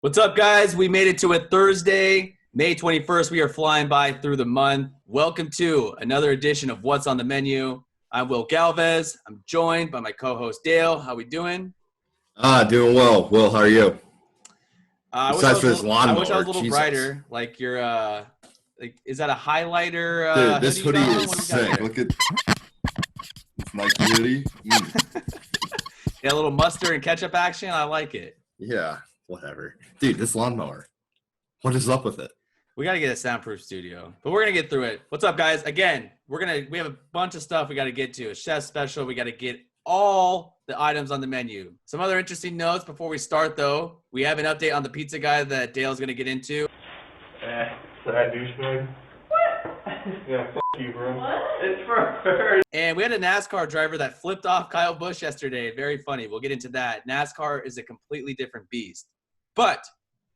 What's up, guys? We made it to a Thursday, May 21st. We are flying by through the month. Welcome to another edition of What's on the Menu. I'm Will Galvez. I'm joined by my co-host Dale. How we doing? Doing well. Will, how are you? Besides for this lawnmower, I wish I was a little Jesus. brighter. Like your, is that a highlighter? Dude, this hoodie on? is sick. Look at this Nike hoodie. Yeah, a little mustard and ketchup action. I like it. Yeah, whatever. Dude, this lawnmower. What is up with it? We got to get a soundproof studio, but we're going to get through it. What's up, guys? Again, we have a bunch of stuff we got to get to. A chef special. We got to get all the items on the menu. Some other interesting notes before we start, though. We have an update on the pizza guy that Dale's going to get into. That douchebag? What? Yeah, fuck you, bro. What? It's for her. And we had a NASCAR driver that flipped off Kyle Busch yesterday. Very funny. We'll get into that. NASCAR is a completely different beast. But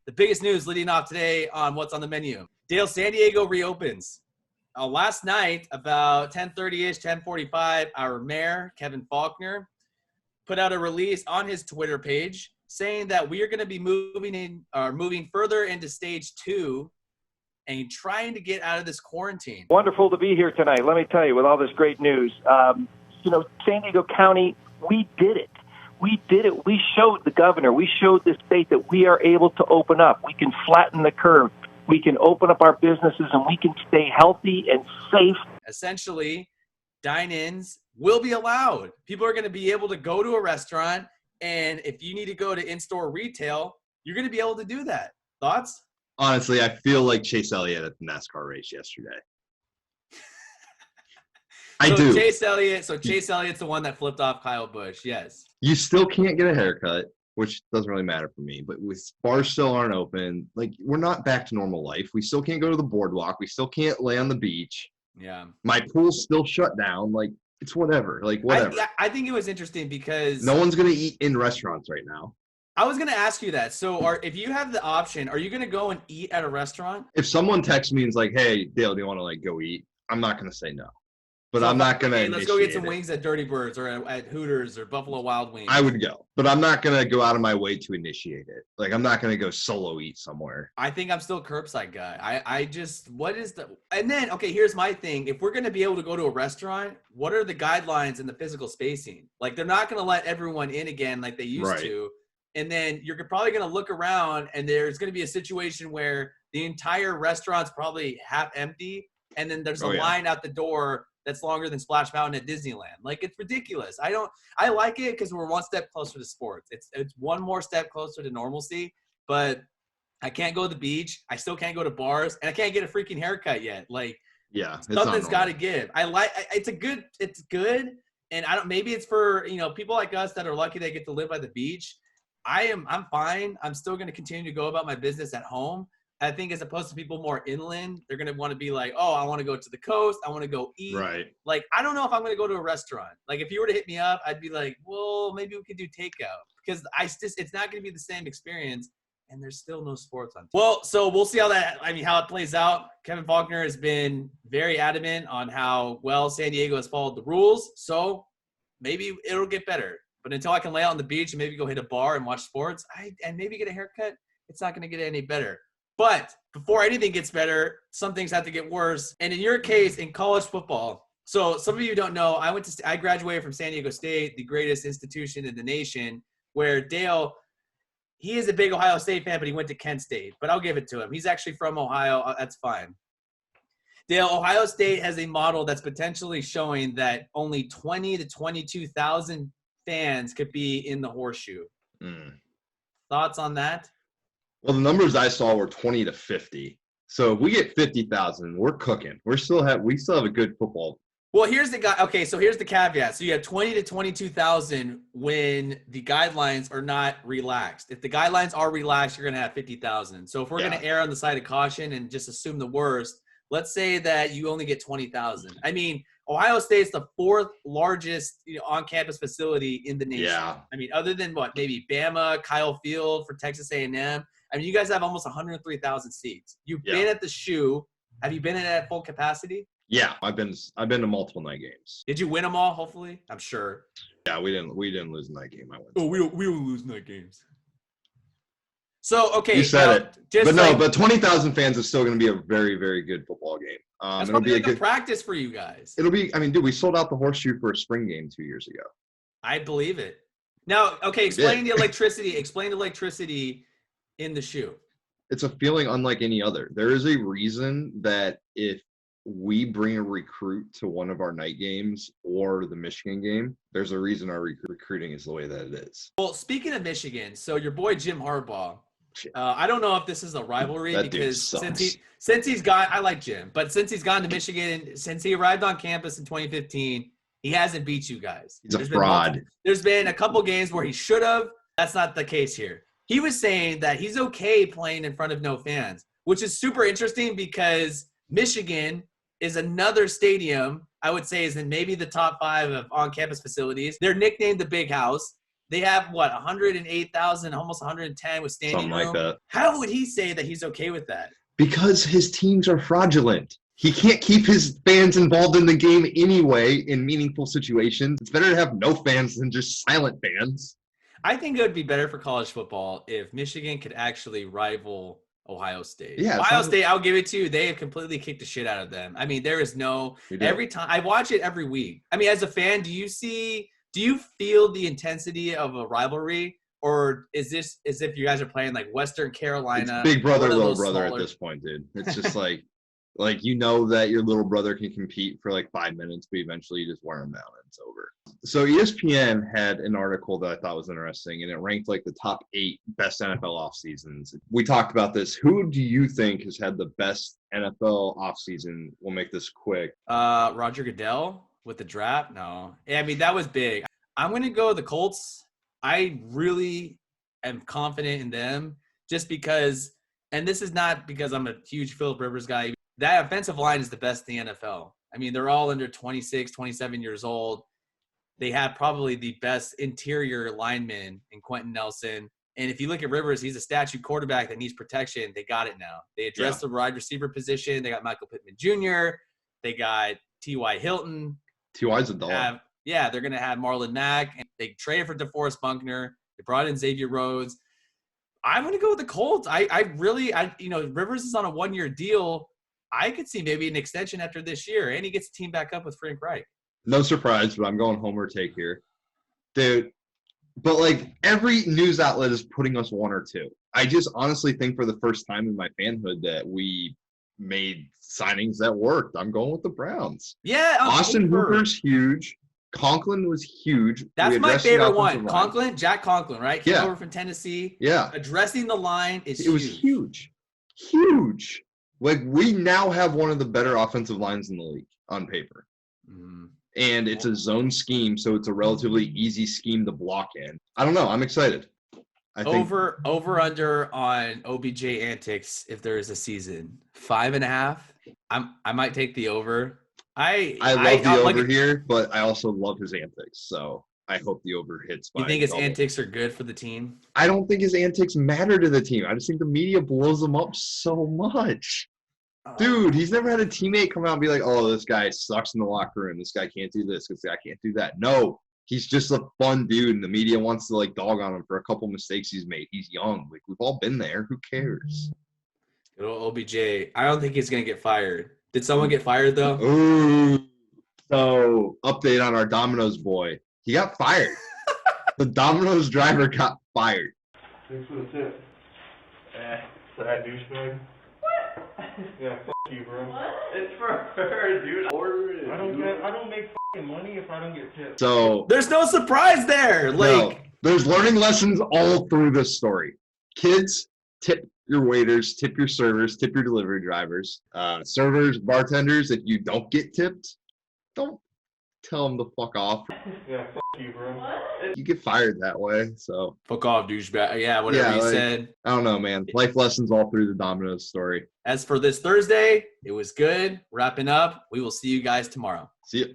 the biggest news leading off today on What's on the Menu. Dale, San Diego reopens. Last night, about 10:30-ish, 10:45, our mayor, Kevin Faulkner, put out a release on his Twitter page saying that we are going to be moving further into stage 2 and trying to get out of this quarantine. Wonderful to be here tonight. Let me tell you, with all this great news, San Diego County, we did it. We did it. We showed the governor. We showed the state that we are able to open up. We can flatten the curve. We can open up our businesses, and we can stay healthy and safe. Essentially, dine-ins will be allowed. People are going to be able to go to a restaurant, and if you need to go to in-store retail, you're going to be able to do that. Thoughts? Honestly, I feel like Chase Elliott at the NASCAR race yesterday. I do. Chase Elliott's the one that flipped off Kyle Busch, yes. You still can't get a haircut, which doesn't really matter for me, but bars still aren't open. Like, we're not back to normal life. We still can't go to the boardwalk. We still can't lay on the beach. Yeah. My pool's still shut down. Like, it's whatever. Like, whatever. I think it was interesting because no one's going to eat in restaurants right now. I was going to ask you that. So if you have the option, are you going to go and eat at a restaurant? If someone texts me and is like, hey, Dale, do you want to go eat? I'm not going to say no. But I'm not going to let's go get some wings at Dirty Birds or at Hooters or Buffalo Wild Wings. I would go. But I'm not going to go out of my way to initiate it. Like, I'm not going to go solo eat somewhere. I think I'm still curbside guy. And then, okay, here's my thing. If we're going to be able to go to a restaurant, what are the guidelines in the physical spacing? Like, they're not going to let everyone in again like they used to. And then you're probably going to look around and there's going to be a situation where the entire restaurant's probably half empty. And then there's a line out the door that's longer than Splash Mountain at Disneyland. Like, it's ridiculous. I like it because we're one step closer to sports. It's one more step closer to normalcy, but I can't go to the beach. I still can't go to bars, and I can't get a freaking haircut yet. Like, yeah, something's got to give. It's good. And maybe it's for, people like us that are lucky they get to live by the beach. I'm fine. I'm still going to continue to go about my business at home. I think as opposed to people more inland, they're going to want to be like, oh, I want to go to the coast. I want to go eat. Right. Like, I don't know if I'm going to go to a restaurant. Like, if you were to hit me up, I'd be like, well, maybe we could do takeout because it's not going to be the same experience. And there's still no sports on. Well, so we'll see how it plays out. Kevin Faulkner has been very adamant on how well San Diego has followed the rules. So maybe it'll get better. But until I can lay out on the beach and maybe go hit a bar and watch sports and maybe get a haircut, it's not going to get any better. But before anything gets better, some things have to get worse. And in your case, in college football, so some of you don't know, I graduated from San Diego State, the greatest institution in the nation, where Dale, he is a big Ohio State fan, but he went to Kent State. But I'll give it to him. He's actually from Ohio. That's fine. Dale, Ohio State has a model that's potentially showing that only 20 to 22,000 fans could be in the horseshoe. Thoughts on that? Well, the numbers I saw were 20 to 50. So if we get 50,000, we're cooking. We still have a good football. Well, here's the guy. Okay, so here's the caveat. So you have 20 to 22,000 when the guidelines are not relaxed. If the guidelines are relaxed, you're going to have 50,000. So if we're going to err on the side of caution and just assume the worst, let's say that you only get 20,000. I mean, Ohio State's the fourth largest on-campus facility in the nation. Yeah. I mean, other than maybe Bama, Kyle Field for Texas A&M. I mean, you guys have almost 103,000 seats. You've been at the shoe. Have you been in at full capacity? Yeah, I've been to multiple night games. Did you win them all? Hopefully, I'm sure. Yeah, we didn't lose night game. I went. Oh, we don't lose night games. So, okay. You said it. Just but 20,000 fans is still going to be a very, very good football game. That's it'll probably be a good practice for you guys. It'll be, I mean, dude, we sold out the Horseshoe for a spring game 2 years ago. I believe it. Now, okay, explain the electricity. Explain the electricity in the shoe. It's a feeling unlike any other. There is a reason that if we bring a recruit to one of our night games or the Michigan game, there's a reason our recruiting is the way that it is. Well, speaking of Michigan, so your boy Jim Harbaugh, I don't know if this is a rivalry because since he's gone, I like Jim, but since he's gone to Michigan, since he arrived on campus in 2015, he hasn't beat you guys. He's a fraud. There's been a couple games where he should have. That's not the case here. He was saying that he's okay playing in front of no fans, which is super interesting because Michigan is another stadium I would say is in maybe the top 5 of on-campus facilities. They're nicknamed the Big House. They have, 108,000, almost 110 with standing room. Something like that. How would he say that he's okay with that? Because his teams are fraudulent. He can't keep his fans involved in the game anyway in meaningful situations. It's better to have no fans than just silent fans. I think it would be better for college football if Michigan could actually rival Ohio State. Yeah, Ohio State, I'll give it to you. They have completely kicked the shit out of them. I mean, there is no – every time – I watch it every week. I mean, as a fan, do you feel the intensity of a rivalry, or is this as if you guys are playing like Western Carolina? It's big brother, little brother at this point, dude. It's just like you know that your little brother can compete for like 5 minutes, but eventually you just wear him down and it's over. So ESPN had an article that I thought was interesting, and it ranked like the top 8 best NFL off seasons. We talked about this. Who do you think has had the best NFL off season? We'll make this quick. Roger Goodell with the draft? No. I mean, that was big. I'm going to go with the Colts. I really am confident in them just because, and this is not because I'm a huge Phillip Rivers guy. That offensive line is the best in the NFL. I mean, they're all under 26, 27 years old. They have probably the best interior lineman in Quentin Nelson. And if you look at Rivers, he's a statue quarterback that needs protection. They got it now. They addressed the wide receiver position. They got Michael Pittman Jr. They got T.Y. Hilton. T.Y.'s a dog. Yeah, they're going to have Marlon Mack. And they traded for DeForest Buckner. They brought in Xavier Rhodes. I'm going to go with the Colts. Rivers is on a 1-year deal. I could see maybe an extension after this year, and he gets the team back up with Frank Reich. No surprise, but I'm going Homer take here. Dude, but like every news outlet is putting us 1 or 2. I just honestly think for the first time in my fanhood that we made signings that worked. I'm going with the Browns. Yeah. Austin Hooper's huge. Conklin was huge. That's my favorite one. Jack Conklin, right? Came over from Tennessee. Yeah. Addressing the line is huge. It was huge. Huge. Like, we now have one of the better offensive lines in the league on paper. Mm. And it's a zone scheme, so it's a relatively easy scheme to block in. I don't know. I'm excited. I think over under on OBJ antics if there is a season. 5.5. I might take the over. I love the over here, but I also love his antics, so I hope the over hits. You think his antics are good for the team? I don't think his antics matter to the team. I just think the media blows him up so much. Dude, he's never had a teammate come out and be like, oh, this guy sucks in the locker room. This guy can't do this. This guy can't do that. No, he's just a fun dude, and the media wants to, like, dog on him for a couple mistakes he's made. He's young. Like, we've all been there. Who cares? Good old OBJ. I don't think he's going to get fired. Did someone get fired, though? Ooh. So, update on our Domino's boy. He got fired. The Domino's driver got fired. Thanks for the tip. Sad douchebag. What? Yeah, you, bro. What? It's for her, dude. Order it. I don't make fucking money if I don't get tipped. So there's no surprise there. There's learning lessons all through this story. Kids, tip your waiters, tip your servers, tip your delivery drivers. Servers, bartenders, if you don't get tipped, don't tell them to fuck off. Yeah, you, bro. What? You get fired that way, so. Fuck off, douchebag. Yeah, whatever you said. I don't know, man. Life lessons all through the Domino's story. As for this Thursday, it was good. Wrapping up. We will see you guys tomorrow. See you.